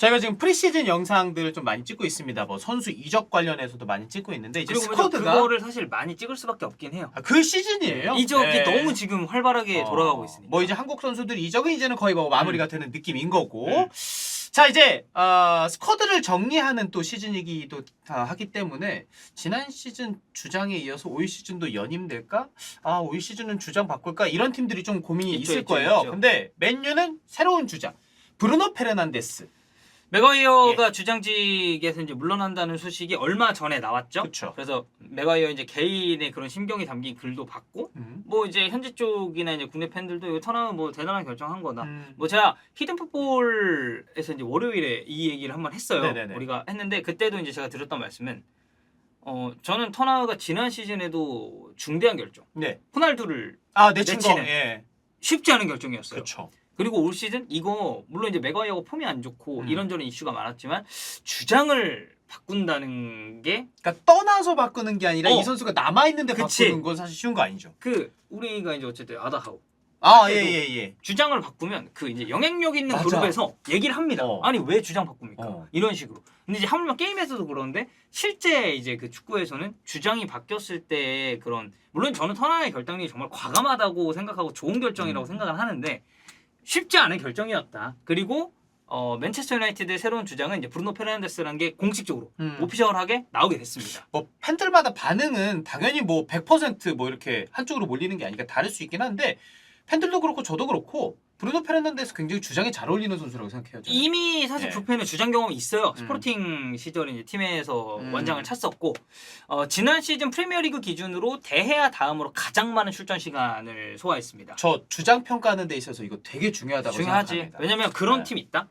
저희가 지금 프리시즌 영상들을 좀 많이 찍고 있습니다. 뭐 선수 이적 관련해서도 많이 찍고 있는데 이제 그리고 스쿼드가 그거를 사실 많이 찍을 수밖에 없긴 해요. 그 시즌이에요. 이적이 네. 너무 지금 활발하게 돌아가고 있으니까. 뭐 이제 한국 선수들 이적은 이제는 거의 뭐 마무리가 되는 느낌인 거고. 자 이제 스쿼드를 정리하는 또 시즌이기도 하기 때문에 지난 시즌 주장에 이어서 올 시즌도 연임될까? 올 시즌은 주장 바꿀까? 이런 팀들이 좀 고민이 있을 거예요. 있죠. 근데 맨유는 새로운 주장 브루노 페르난데스. 맥과이어가 주장직에서 이제 물러난다는 소식이 얼마 전에 나왔죠. 그쵸. 그래서 맥과이어 이제 개인의 그런 심경이 담긴 글도 받고, 뭐 이제 현지 쪽이나 이제 국내 팬들도 이거 턴아웃 뭐 대단한 결정한 거다. 뭐 제가 히든 풋볼에서 이제 월요일에 이 얘기를 한번 했어요. 네네네. 우리가 했는데 그때도 이제 제가 드렸던 말씀은 저는 턴아웃가 지난 시즌에도 중대한 결정. 네. 호날두를 내친 거. 내치는. 예. 쉽지 않은 결정이었어요. 그렇죠. 그리고 올 시즌 이거 물론 이제 맥과이어가 폼이 안 좋고 이런저런 이슈가 많았지만 주장을 바꾼다는 게 그러니까 떠나서 바꾸는 게 아니라 이 선수가 남아 있는데 그치. 바꾸는 건 사실 쉬운 거 아니죠. 우리가 이제 어쨌든 아다하고 예. 주장을 바꾸면 그 이제 영향력 있는 맞아. 그룹에서 얘기를 합니다. 아니 왜 주장 바꿉니까? 어. 이런 식으로. 근데 이제 하물며 게임에서도 그러는데 실제 이제 그 축구에서는 주장이 바뀌었을 때 그런 물론 저는 턴아웃의 결정이 정말 과감하다고 생각하고 좋은 결정이라고 생각을 하는데 쉽지 않은 결정이었다. 그리고 맨체스터 유나이티드의 새로운 주장은 이제 브루노 페르난데스라는 게 공식적으로 오피셜하게 나오게 됐습니다. 뭐 팬들마다 반응은 당연히 뭐 100%뭐 이렇게 한쪽으로 몰리는 게 아니니까 다를 수 있긴 한데 팬들도 그렇고 저도 그렇고 브루노 페르난데스 굉장히 주장에 잘 어울리는 선수라고 생각해요. 저는. 이미 사실 부페는 주장 경험이 있어요. 스포팅 시절에 이제 팀에서 음. 완장을 찼었고 지난 시즌 프리미어리그 기준으로 대회와 다음으로 가장 많은 출전 시간을 소화했습니다. 저 주장 평가하는 데 있어서 이거 되게 중요하다고 중요하지. 생각합니다. 왜냐면 그런 네. 팀 있다.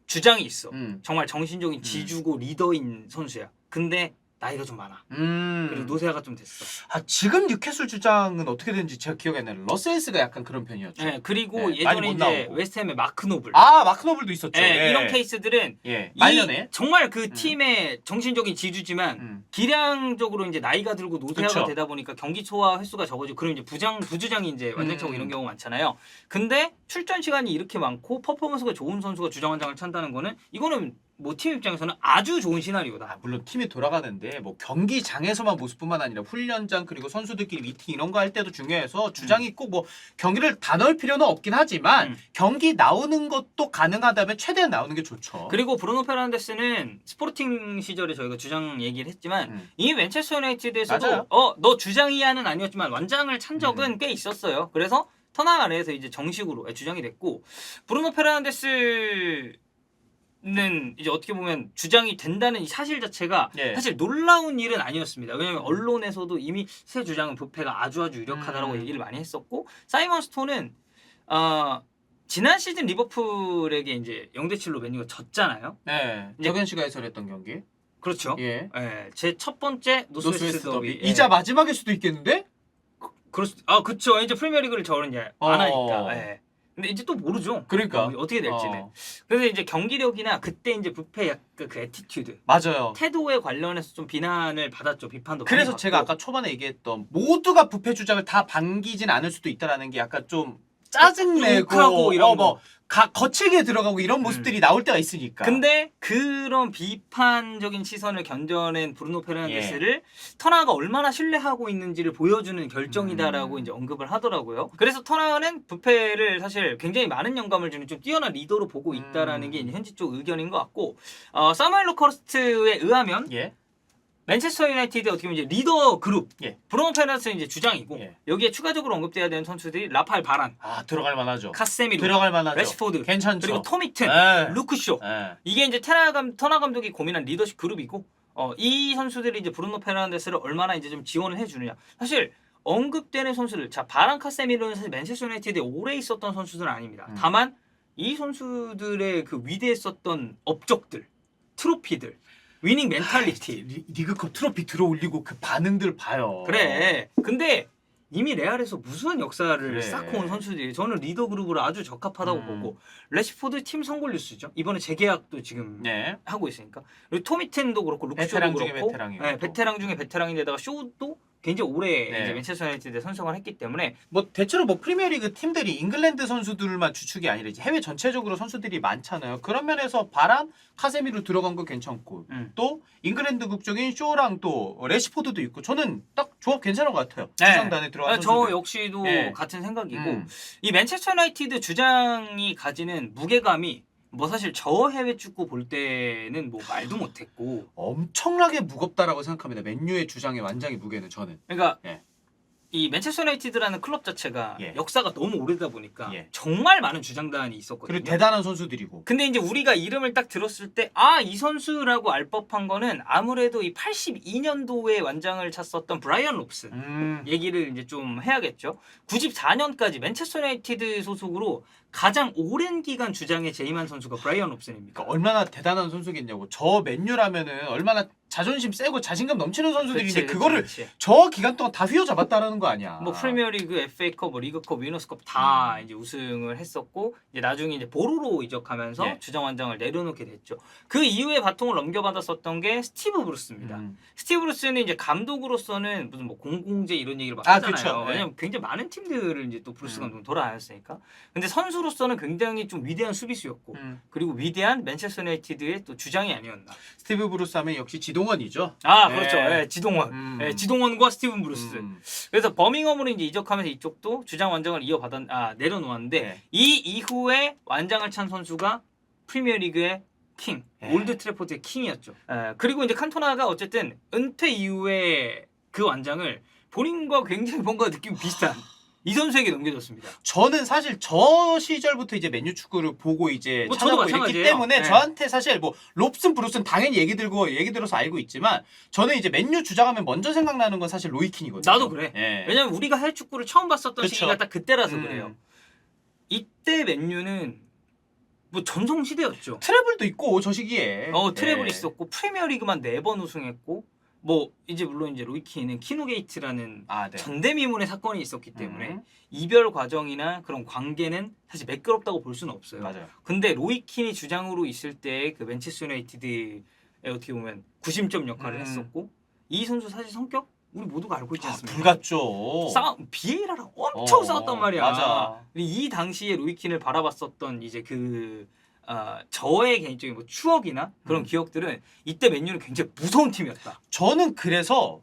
주장이 있어. 음. 정말 정신적인 지주고 리더인 선수야. 근데 나이가 좀 많아. 그리고 노세아가 좀 됐어. 지금 뉴캐슬 주장은 어떻게 되는지 제가 기억이 안 나요. 러셀스가 약간 그런 편이었죠. 네, 그리고 네, 많이 예전에 못 이제 나오고. 웨스트햄의 마크 노블. 마크 노블도 있었죠. 네, 이런 케이스들은 말년에 정말 그 팀의 정신적인 지주지만 기량적으로 이제 나이가 들고 노쇠화가 그쵸. 되다 보니까 경기 소화 횟수가 적어지고 그럼 이제 부주장이 이제 완장차고 이런 경우가 많잖아요. 근데 출전 시간이 이렇게 많고 퍼포먼스가 좋은 선수가 주장 완장을 찬다는 거는 이거는 뭐 팀 입장에서는 아주 좋은 시나리오다. 물론 팀이 돌아가는데 뭐 경기장에서만 모습뿐만 아니라 훈련장 그리고 선수들끼리 미팅 이런 거 할 때도 중요해서 주장이 꼭 뭐 경기를 다 넣을 필요는 없긴 하지만 경기 나오는 것도 가능하다면 최대한 나오는 게 좋죠. 그리고 브루노 페르난데스는 스포팅 시절에 저희가 주장 얘기를 했지만 이미 맨체스터 유나이티드에서도 맞아요. 너 주장이야는 아니었지만 완장을 찬 적은 꽤 있었어요. 그래서 턴아웃 아래에서 이제 정식으로 주장이 됐고 브루노 페르난데스 는 이제 어떻게 보면 주장이 된다는 이 사실 자체가 사실 놀라운 일은 아니었습니다. 왜냐하면 언론에서도 이미 새 주장은 부페가 아주 유력하다라고 얘기를 많이 했었고 사이먼 스톤은 지난 시즌 리버풀에게 이제 0대7로 맨유가 졌잖아요. 네. 정현 씨가 해설했던 경기. 그렇죠. 예. 제 첫 번째 노스웨스트 더비. 이자 마지막일 수도 있겠는데? 그렇죠. 이제 프리미어리그를 저는 이제 안 하니까. 예. 근데 이제 또 모르죠. 그러니까 어떻게 될지는. 그래서 이제 경기력이나 그때 이제 부페 약간 그 애티튜드, 맞아요. 태도에 관련해서 좀 비난을 받았죠. 비판도. 그래서 많이 제가 받고. 아까 초반에 얘기했던 모두가 부패 주장을 다 반기진 않을 수도 있다라는 게 약간 좀 짜증내고 욕하고 이런 뭐 거칠게 들어가고 이런 모습들이 나올 때가 있으니까. 근데 그런 비판적인 시선을 견뎌낸 브루노 페르난데스를 터나가 얼마나 신뢰하고 있는지를 보여주는 결정이다라고 이제 언급을 하더라고요. 그래서 터나는 부페를 사실 굉장히 많은 영감을 주는 좀 뛰어난 리더로 보고 있다라는 게 이제 현지 쪽 의견인 것 같고 사무엘 로커스트에 의하면 맨체스터 유나이티드 어떻게 보면 이제 리더 그룹 브루노 페르난데스는 이제 주장이고 여기에 추가적으로 언급돼야 되는 선수들이 라파엘 바란, 들어갈 만하죠. 카세미로, 들어갈 만하죠. 레시포드, 괜찮죠. 그리고 토미튼, 루크쇼. 이게 이제 터나 감독이 고민한 리더십 그룹이고 이 선수들이 이제 브루노 페르난데스를 얼마나 이제 좀 지원을 해주느냐. 사실 언급되는 선수들, 바란, 카세미로는 사실 맨체스터 유나이티드에 오래 있었던 선수들은 아닙니다. 다만 이 선수들의 그 위대했었던 업적들, 트로피들, 위닝 멘탈리티, 리그컵 트로피 들어올리고 그 반응들 봐요. 그래. 근데 이미 레알에서 무수한 역사를 쌓고 온 선수들이 저는 리더 그룹으로 아주 적합하다고 보고 레시포드 팀 선골 뉴스죠. 이번에 재계약도 지금 하고 있으니까. 그리고 토미텐도 그렇고 루크쇼도 베테랑 중에 그렇고 베테랑이고. 베테랑 중에 베테랑인데다가 쇼도 굉장히 오래 네. 이제 맨체스터 유나이티드에 선수를 했기 때문에 뭐 대체로 뭐 프리미어리그 팀들이 잉글랜드 선수들만 주축이 아니라 이제 해외 전체적으로 선수들이 많잖아요. 그런 면에서 바람 카세미로 들어간 거 괜찮고 또 잉글랜드 국적인 쇼랑 또 레시포드도 있고 저는 딱 조합 괜찮은 것 같아요. 네. 주장단에 들어간 저 선수들. 역시도 네. 같은 생각이고 음. 이 맨체스터 유나이티드 주장이 가지는 무게감이 뭐 사실 저 해외 축구 볼 때는 뭐 말도 못했고 엄청나게 무겁다라고 생각합니다. 맨유의 주장의 완장의 무게는 저는. 그러니까 예. 이 맨체스터 유나이티드라는 클럽 자체가 예. 역사가 너무 오래다 보니까 예. 정말 많은 주장단이 있었거든요. 그리고 대단한 선수들이고. 근데 이제 우리가 이름을 딱 들었을 때 아, 이 선수라고 알 법한 거는 아무래도 이 82년도에 완장을 찼었던 브라이언 롭슨 얘기를 이제 좀 해야겠죠. 94년까지 맨체스터 유나이티드 소속으로 가장 오랜 기간 주장에 재임한 선수가 브라이언 롭슨입니다. 그러니까 얼마나 대단한 선수겠냐고. 저 맨유라면은 얼마나 자존심 세고 자신감 넘치는 선수들인데 그거를 저 기간 동안 다 휘어잡았다라는 거 아니야. 뭐 프리미어리그, FA컵, 뭐 리그컵, 위너스컵 다 이제 우승을 했었고 이제 나중에 이제 보로로 이적하면서 예. 주장 완장을 내려놓게 됐죠. 그 이후에 바통을 넘겨받았었던 게 스티브 브루스입니다. 스티브 브루스는 이제 감독으로서는 무슨 뭐 공공재 이런 얘기를 막 하잖아요. 그쵸. 왜냐면 굉장히 많은 팀들을 이제 또 브루스 감독은 돌아다녔으니까. 근데 선수로서는 굉장히 좀 위대한 수비수였고 그리고 위대한 맨체스터 유나이티드의 또 주장이 아니었나. 스티브 브루스 하면 역시 지동원이죠. 아 예. 그렇죠. 예, 지동원. 예, 지동원과 스티븐 브루스. 그래서 버밍엄으로 이제 이적하면서 이쪽도 주장 완장을 내려놓았는데 네. 이 이후에 완장을 찬 선수가 프리미어리그의 킹, 네. 올드 트래포드의 킹이었죠. 그리고 이제 칸토나가 어쨌든 은퇴 이후에 그 완장을 본인과 굉장히 뭔가 느낌이 비슷한 이 선수에게 넘겨줬습니다. 저는 사실 저 시절부터 이제 맨유 축구를 보고 이제 뭐 저도 찾아보고 이랬기 마찬가지예요. 때문에 네. 저한테 사실 뭐 롭슨 브루스는 당연히 얘기 들어서 알고 있지만 저는 이제 맨유 주장하면 먼저 생각나는 건 사실 로이킨이거든요. 나도 그래. 예. 왜냐면 우리가 해외 축구를 처음 봤었던 그쵸. 시기가 딱 그때라서 그래요. 이때 맨유는 뭐 전성 시대였죠. 트래블도 있고 저 시기에. 트래블 예. 있었고 프리미어리그만 4번 우승했고 뭐 이제 물론 이제 로이키는 키노게이트라는 네. 전대미문의 사건이 있었기 때문에 이별 과정이나 그런 관계는 사실 매끄럽다고 볼 수는 없어요. 맞아요. 근데 로이킨이 주장으로 있을 때 그 맨체스터 유나이티드에 어떻게 보면 구심점 역할을 했었고 이 선수 사실 성격 우리 모두가 알고 있지 않습니까? 불같죠. 비에이라랑 엄청 싸웠단 말이야. 맞아. 이 당시에 로이킨을 바라봤었던 이제 저의 개인적인 뭐 추억이나 그런 기억들은 이때 맨유는 굉장히 무서운 팀이었다. 저는 그래서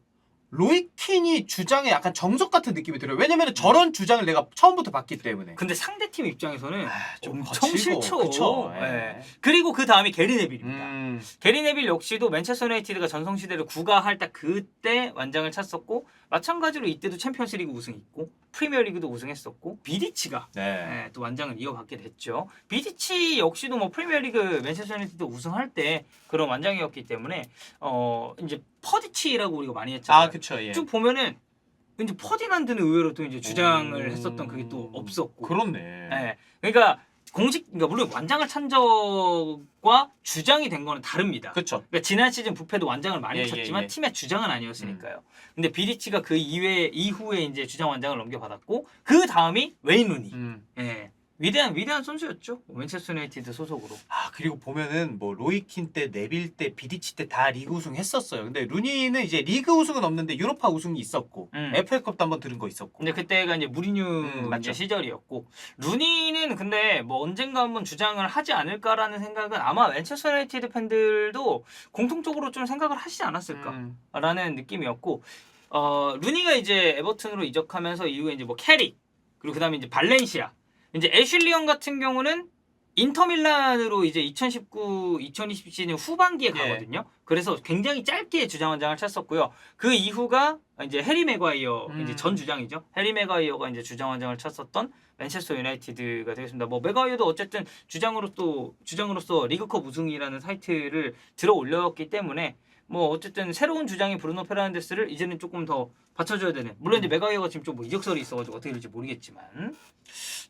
로이킨이 주장에 약간 정석 같은 느낌이 들어요. 왜냐면 저런 주장을 내가 처음부터 봤기 때문에. 근데 상대팀 입장에서는 좀 엄청 거칠고, 싫죠. 그쵸. 예. 그리고 그 다음이 게리 네빌입니다. 음. 게리 네빌 역시도 맨체스터 유나이티드가 전성시대를 구가할 때 그때 완장을 찼었고 마찬가지로 이때도 챔피언스리그 우승 있고 프리미어리그도 우승했었고 비디치가 네. 또 완장을 이어받게 됐죠. 비디치 역시도 뭐 프리미어리그 맨체스터 유나이티드 우승할 때 그런 완장이었기 때문에 이제 퍼디치라고 우리가 많이 했잖아요. 그쵸. 예. 쭉 보면은 이제 퍼디난드는 의외로 또 이제 주장을 했었던 그게 또 없었고. 그렇네. 네. 그러니까 그러니까 물론 완장을 찬 적과 주장이 된 거는 다릅니다. 그쵸. 그러니까 지난 시즌 부패도 완장을 많이 예, 쳤지만 예. 팀의 주장은 아니었으니까요. 근데 비리치가 그 이후에 이제 주장 완장을 넘겨받았고 그 다음이 웨인 루니. 예. 위대한 선수였죠. 맨체스터 유나이티드 소속으로. 그리고 보면은 뭐 로이킨 때, 네빌 때, 비디치 때 다 리그 우승 했었어요. 근데 루니는 이제 리그 우승은 없는데 유로파 우승이 있었고 FA컵도 한번 들은 거 있었고. 근데 그때가 이제 무리뉴 맞죠. 이제 시절이었고 루니는 근데 뭐 언젠가 한번 주장을 하지 않을까라는 생각은 아마 맨체스터 유나이티드 팬들도 공통적으로 좀 생각을 하시지 않았을까라는 느낌이었고 루니가 이제 에버튼으로 이적하면서 이후에 이제 뭐 캐릭 그리고 그다음에 이제 발렌시아 이제 애슐리언 같은 경우는 인터밀란으로 이제 2019-2020 시즌 후반기에 가거든요. 그래서 굉장히 짧게 주장 완장을 찼었고요. 그 이후가 이제 해리 맥과이어 이제 전 주장이죠. 해리 맥과이어가 이제 주장 완장을 찼었던 맨체스터 유나이티드가 되겠습니다. 뭐 맥과이어도 어쨌든 주장으로서 리그컵 우승이라는 타이틀을 들어 올렸기 때문에 뭐 어쨌든 새로운 주장인 브루노 페르난데스를 이제는 조금 더 받쳐줘야 되는. 물론 이제 맥과이어가 지금 좀 뭐 이적설이 있어가지고 어떻게 될지 모르겠지만.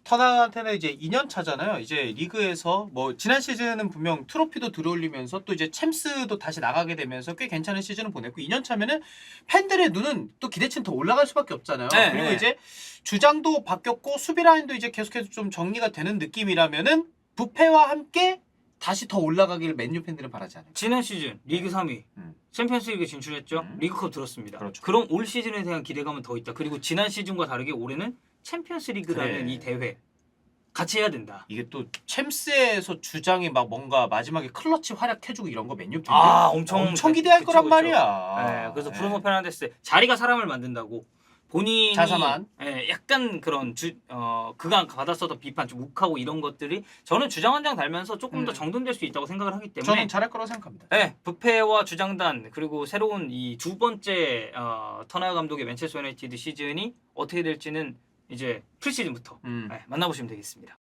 터나한테는 이제 2년 차잖아요. 이제 리그에서 뭐 지난 시즌은 분명 트로피도 들어올리면서 또 이제 챔스도 다시 나가게 되면서 꽤 괜찮은 시즌을 보냈고 2년 차면은 팬들의 눈은 또 기대치는 더 올라갈 수밖에 없잖아요. 네, 그리고 네. 이제 주장도 바뀌었고 수비 라인도 이제 계속해서 좀 정리가 되는 느낌이라면은 부패와 함께 다시 더 올라가기를 맨유 팬들은 바라지 않아요. 지난 시즌 리그 3위, 음. 챔피언스리그 진출했죠. 음. 리그컵 들었습니다. 그렇죠. 그럼 올 시즌에 대한 기대감은 더 있다. 그리고 지난 시즌과 다르게 올해는 챔피언스리그라는 그래. 이 대회 같이 해야 된다. 이게 또 챔스에서 주장이 막 뭔가 마지막에 클러치 활약해주고 이런 거 맨유 팬들 엄청 기대할 그쵸, 거란 그쵸. 말이야. 네, 그래서 네. 브루노 페르난데스 자리가 사람을 만든다고 본인이 자사만. 약간 그런 그간 받았었던 비판 좀 욱하고 이런 것들이 저는 주장 한 장 달면서 조금 더 정돈될 수 있다고 생각을 하기 때문에 저는 잘할 거라고 생각합니다. 네, 부페와 주장단 그리고 새로운 이 두 번째 터나 감독의 맨체스터 유나이티드 시즌이 어떻게 될지는 이제 프리시즌부터 만나보시면 되겠습니다.